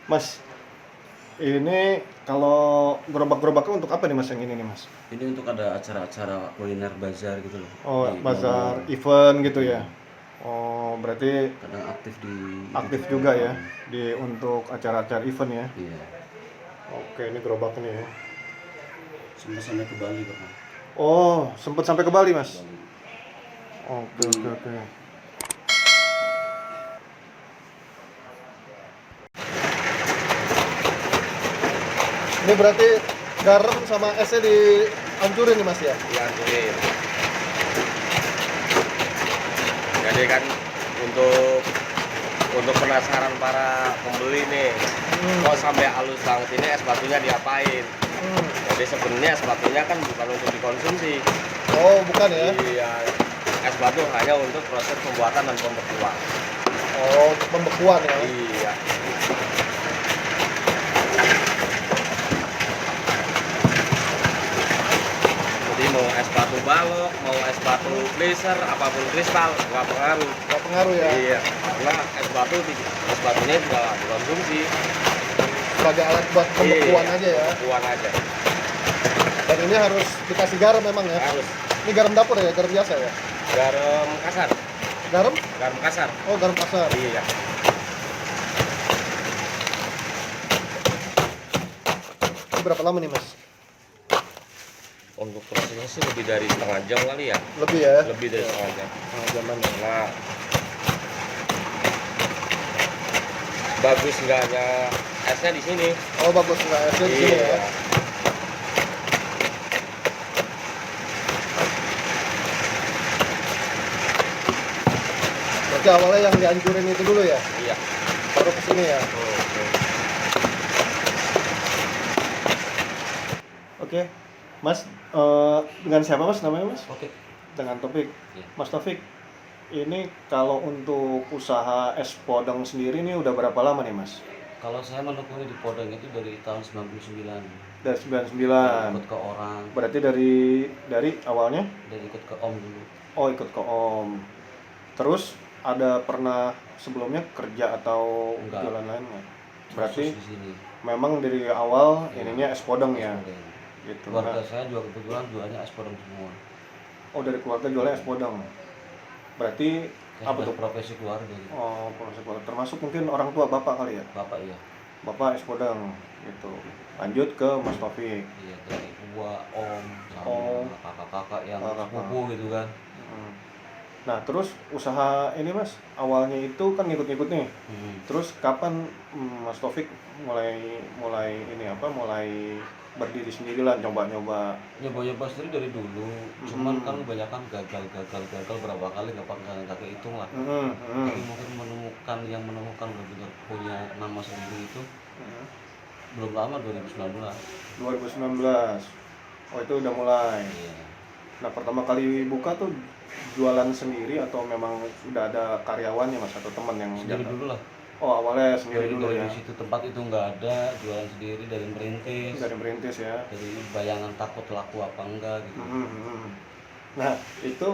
Mas, ini kalau gerobak-gerobaknya untuk apa nih Mas yang ini nih Mas? Ini untuk ada acara-acara kuliner bazar gitu loh. Oh, Di bazar mall-mall. event gitu ya. Oh, berarti Kadang aktif di aktif itu. juga ya di untuk acara-acara event ya. Iya. Oke, ini gerobak ini ya. Sempat sampai ke Bali pernah. Oh, sempat sampai ke Bali Mas. Bali. Oke. Ini berarti garam sama esnya dihancurin nih Mas ya? dihancurin. Jadi kan untuk penasaran para pembeli nih, kok sampai halus banget ini es batunya diapain? Jadi sebenarnya es batunya kan bukan untuk dikonsumsi. Oh, bukan ya? Iya, es batu hanya untuk proses pembuatan dan pembekuan. Oh, pembekuan ya? Iya. Jadi mau es batu balok, mau es batu geyser, apapun kristal, nggak pengaruh. Nggak pengaruh ya? Iya, karena es batunya juga dikonsumsi. Sebagai alat buat pembekuan Iya, aja ya? pembekuan aja. Dan ini harus dikasih garam memang ya? Harus Ini garam dapur ya? Garam biasa ya? garam kasar, Garam? garam kasar. Oh, garam pasar. Iya, Ini berapa lama nih Mas? untuk prosesnya sih lebih dari setengah jam kali ya. Lebih ya? Lebih dari setengah jam. Jaman ya? Nah, bagus enggaknya esnya di sini. Oh, bagus nggak esnya di sini ya? Iya. Berarti awalnya yang dihancurin itu dulu ya? Iya. Baru ke sini ya? Oke. Mas, dengan siapa Mas namanya Mas? Oke. Dengan Taufik. Iya. Mas Taufik, ini kalau untuk usaha es podeng sendiri ini udah berapa lama nih Mas? Kalau saya menekuni di Podeng itu dari tahun 99. Dari 99. Ikut ke orang, Berarti dari awalnya? dari ikut ke Om dulu. Oh, ikut ke Om. Terus ada pernah sebelumnya kerja atau Enggak. jualan lain nggak? Berarti Khusus di sini. memang dari awal Iya. ininya es podeng ya? Podeng. Gitu. Keluarga Nah, saya juga kebetulan jualnya es podeng semua. oh dari keluarga jualnya es podeng. Berarti Saya apa sudah tuh? profesi keluarga gitu. Oh, proses podeng. Termasuk mungkin orang tua bapak kali ya? Bapak iya. Bapak es podeng gitu. Lanjut ke Mas Taufik. Iya, dari gua, Om, sama Oh. kakak-kakak yang Kakak-kakak. sepupu gitu kan. Hmm. Nah, terus usaha ini Mas, awalnya itu kan ngikut-ngikut nih. Terus kapan Mas Taufik mulai mulai berdiri sendiri lah, nyoba-nyoba. Nyoba-nyoba sendiri dari dulu, cuman kan kebanyakan gagal berapa kali nggak kehitung lah. Tapi mungkin menemukan benar-benar punya nama sendiri itu belum lama, 2019. 2019. Oh, itu udah mulai. Iya. Nah, pertama kali buka tuh jualan sendiri atau memang sudah ada karyawannya Mas atau teman yang Sendiri jaga? dulu lah. Oh, awalnya sendiri dulu Dari ya. di situ tempat itu nggak ada, jualan sendiri dari merintis. Dari merintis ya. Dari bayangan takut laku apa enggak gitu. Nah, itu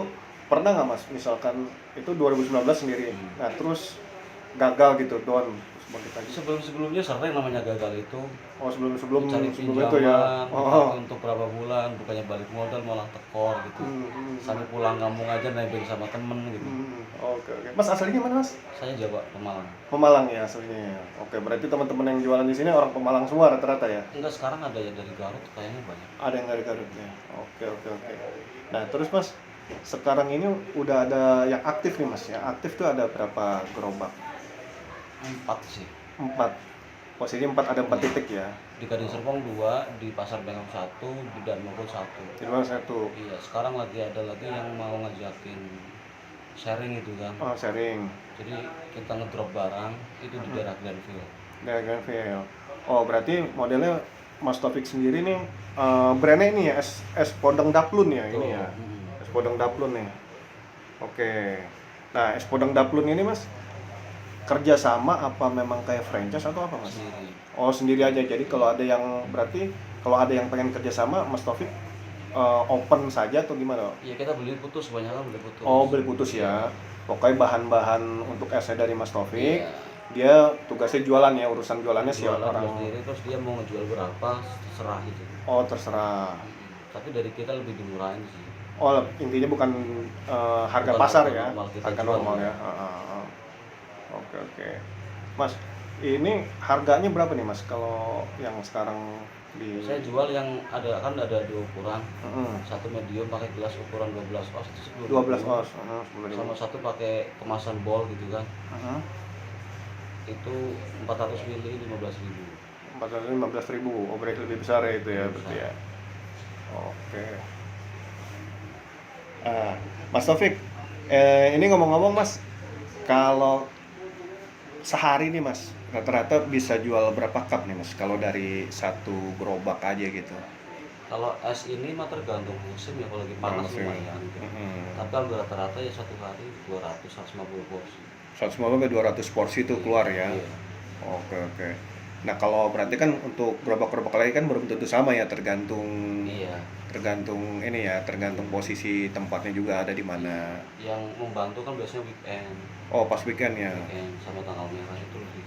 pernah nggak Mas, misalkan itu 2019 sendiri. Nah, terus gagal gitu, down. Terus bangkit lagi. Sebelum-sebelumnya sering namanya gagal itu. Oh, sebelum Cari itu pinjaman, ya. dipakai untuk berapa bulan, bukannya balik modal malah tekor gitu. Sampai pulang kampung aja nebeng sama temen gitu. Oke. Mas aslinya mana Mas? Saya Jawa, Pemalang. Pemalang ya aslinya. Oke, berarti teman-teman yang jualan di sini orang Pemalang semua rata-rata ya? Enggak, sekarang ada yang dari Garut kayaknya banyak. Ada yang dari Garut ya. Oke. Nah, terus Mas, sekarang ini udah ada yang aktif nih Mas ya. Aktif tuh ada berapa gerobak? 4 sih. 4. Posisi 4, ada 4 titik ya. Di Gading Serpong 2, di Pasar Bengkong 1, di Danmoko 1. Di luar satu. Iya, sekarang lagi ada lagi yang mau ngajakin sharing itu kan. Oh, sharing. Jadi kita ngedrop barang itu di daerah Granville. Dari Granville. Oh, berarti modelnya Mas Taufik sendiri nih brandnya ini ya es podeng daplun ya ini ya. Es podeng daplun nih. Oke. Nah, es podeng daplun ini Mas kerja sama apa memang kayak franchise atau apa Mas? Sendiri. Oh, sendiri aja. Jadi kalau ada yang pengen kerja sama Mas Taufik open saja atau gimana? Iya, kita beli putus, kebanyakan beli putus. Oh, beli putus ya. Pokoknya bahan-bahan untuk esnya dari Mas Taufik. Iya. dia tugasnya jualan ya, urusan jualannya sih jualan orang. sendiri, terus dia mau ngejual berapa terserah gitu. Oh terserah. Tapi dari kita lebih dimurahin sih. Oh intinya bukan harga Bukan pasar harga ya, normal kita harga jual, normal ya. Oke oke. Mas, ini harganya berapa nih Mas kalau yang sekarang di? Saya jual yang ada, kan ada dua ukuran. Mm-mm. Satu medium pakai gelas ukuran 12 oz itu 12 10.000. oz. Sama satu pakai kemasan bol gitu kan. Heeh. Itu 400 ml 15.000. 415.000. Oh berarti lebih besar ya itu ya Lebih berarti besar. ya. Oke. Mas Taufik, ini ngomong-ngomong Mas, kalau sehari nih Mas, rata-rata bisa jual berapa cup nih Mas? Kalau dari satu gerobak aja gitu. Kalau es ini mah tergantung musim ya, kalau lagi panas Musim. lumayan gitu. Tapi kalau rata-rata ya satu hari 200-150 porsi. 150-200 porsi itu keluar ya. Iya. Oke oke. Nah kalau berarti kan untuk gerobak-gerobak lain kan belum tentu sama ya, tergantung Iya. tergantung ini ya, tergantung posisi tempatnya juga ada di mana. Yang membantu kan biasanya weekend, Oh pas weekend ya, weekend sama tanggal merah itu lebih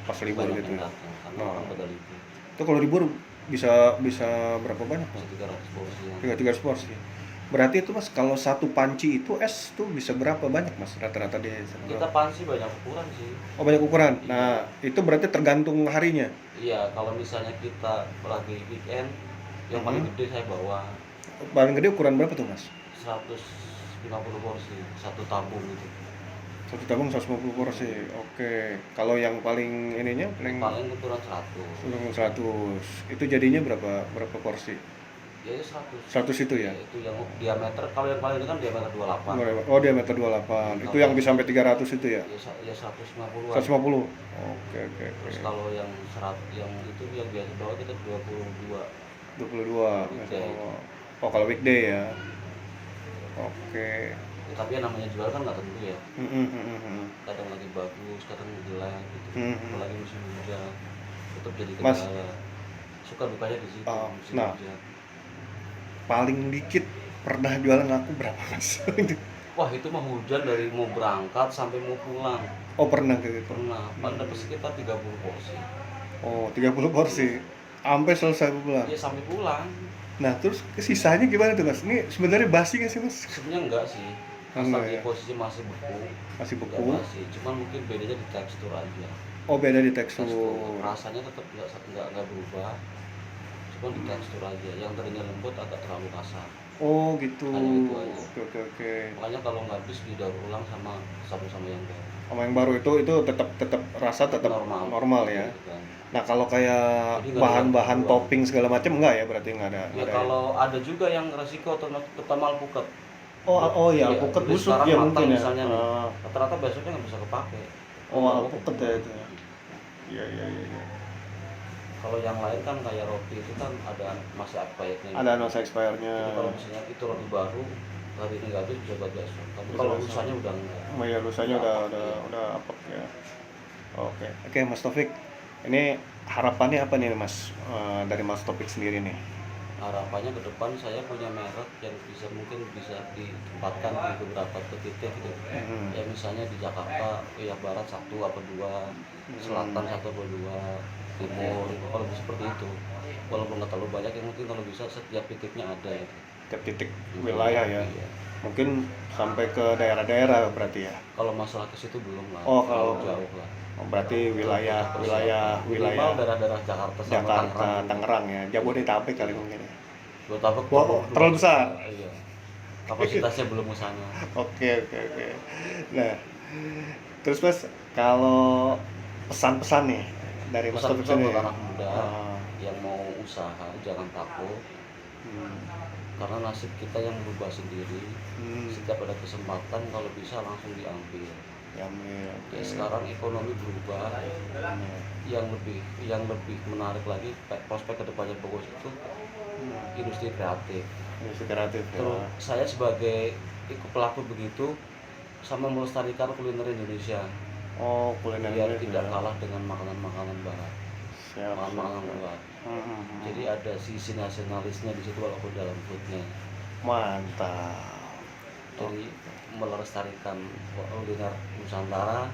pas libur banyak gitu yang ya. datang karena Oh. orang pada libur. Itu kalau libur bisa berapa banyak Bisa Mas? 300 porsi yang 300 porsi. Berarti itu Mas kalau satu panci itu es tuh bisa berapa banyak Mas rata-rata di kita pansi banyak ukuran sih. Oh banyak ukuran. Nah itu berarti tergantung harinya. Iya, kalau misalnya kita lagi weekend, yang paling gede saya bawa Paling gede ukuran berapa tuh Mas? 150 porsi, satu tabung gitu. Satu tabung 150 porsi. Oke. Kalau yang paling ininya Paling ukuran 100. 100. Itu jadinya berapa porsi? Ya itu 100. 100 itu ya. Itu yang diameter, kalau yang paling ini kan diameter 28. Oh diameter 28. Itu yang bisa sampai 300 itu ya. Ya 150-an. 150. Oke. Terus kalau yang yang itu yang biasa bawa kita 22. 22. Weekday. Oh kalau weekday ya. Oke. Ya, tapi yang namanya jual kan nggak tentu ya. Kadang lagi bagus, kadang jelek gitu. Apalagi musim hujan, tetap jadi Mas. kendala. Suka dukanya di situ musim Nah. hujan. Paling dikit pernah jualan aku berapa Mas? Wah itu mah hujan dari mau berangkat sampai mau pulang. Oh pernah kayak gitu. Pernah, paling dapat sekitar 30 porsi. Oh 30 porsi. Sampai selesai pulang. Iya sampai pulang. Nah terus sisanya gimana tuh Mas? Ini sebenarnya basi nggak sih Mas? Sebenarnya enggak sih. Enggak Asal di ya? posisi masih beku. Masih Enggak beku. basi. Cuman mungkin bedanya di tekstur aja. Oh beda di tekstur. Rasanya tetap enggak berubah. Cuman di tekstur aja. Yang tadinya lembut agak terlalu kasar. Oh gitu. Hanya itu aja. Oke. Makanya kalau nggak habis didaur ulang sama yang baru. Sama yang baru itu tetap rasa tetap normal ya. Gitu kan. Nah kalau kayak Jadi nggak ada bahan-bahan yang topping segala macam enggak ya, berarti nggak ada. Ya nggak ada kalau ada juga yang resiko terutama alpukat. Oh ya, alpukat jadi busuk sekarang ya matang mungkin ya. misalnya nih, rata-rata besoknya nggak bisa kepake. Oh alpukat ya itu. Iya. Kalau yang lain kan kayak roti itu kan ada masa expirednya. Ada masa expirednya. Jadi kalau misalnya itu roti baru hari ini nggak habis bisa buat besok. Tapi kalau lusanya udah enggak. Oh ya lusanya udah apek ya. Oke Mas Taufik. Ini harapannya apa nih Mas dari Mas Taufik sendiri nih? Harapannya ke depan saya punya merek yang mungkin bisa ditempatkan di beberapa titik gitu. Ya misalnya di Jakarta, ya Barat 1 atau 2, Selatan 1 atau 2, Timur, kalau bisa seperti itu. Walaupun nggak terlalu banyak, yang mungkin kalau bisa setiap titiknya ada gitu. Setiap titik wilayah ya. Iya. Mungkin sampai ke daerah-daerah berarti ya. Kalau masalah ke situ belum lah. Oh, kalau jauh lah. Berarti wilayah Minimal daerah-daerah Jakarta sama Jakarta, Tangerang ya, Jabodetabek kali mungkin ya. Jabodetabek terlalu besar. Iya. Kapasitasnya belum ke sana. Oke. Nah, terus Mas, kalau pesan-pesan nih dari Mas Taufik Pesan-pesan sendiri. buat anak muda yang mau usaha jangan takut. Karena nasib kita yang berubah sendiri. Setiap ada kesempatan kalau bisa langsung diambil. Ya, sekarang ekonomi berubah. Yang lebih menarik lagi prospek kedepannya bagus itu industri kreatif. Terus saya sebagai pelaku begitu sama melestarikan kuliner Indonesia. Oh, kuliner biar Indonesia. tidak kalah dengan makanan-makanan barat. Makanan luar. Jadi ada sisi nasionalisnya di situ walaupun dalam foodnya. Mantap. Jadi melestarikan kuliner Nusantara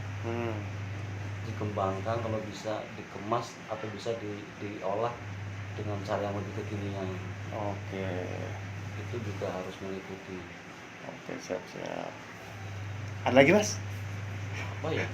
dikembangkan, kalau bisa dikemas atau bisa diolah dengan cara yang lebih kekinian. Oke. Itu juga harus mengikuti. Oke, siap. Ada lagi, Mas? Apa ya?